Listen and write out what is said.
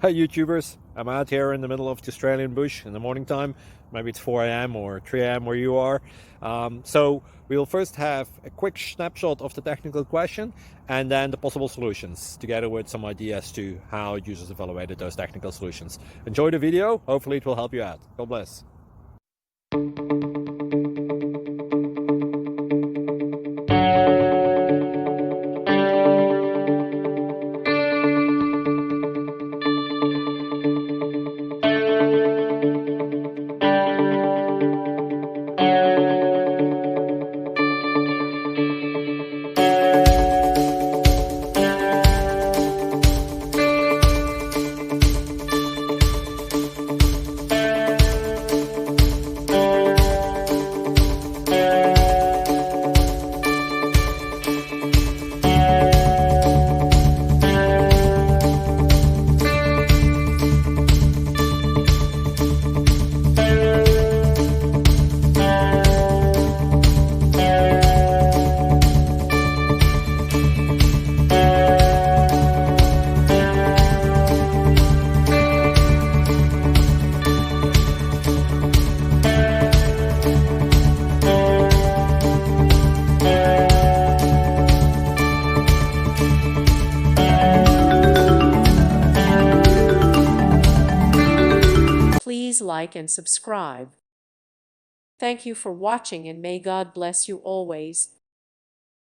Hi YouTubers, I'm out here in the middle of the Australian bush in the morning time. Maybe it's 4 a.m. or 3 a.m. where you are. So we'll first have a quick snapshot of the technical question and then the possible solutions, together with some ideas to how users evaluated those technical solutions. Enjoy the video, hopefully it will help you out. God bless. Please like and subscribe. Thank you for watching and may God bless you always.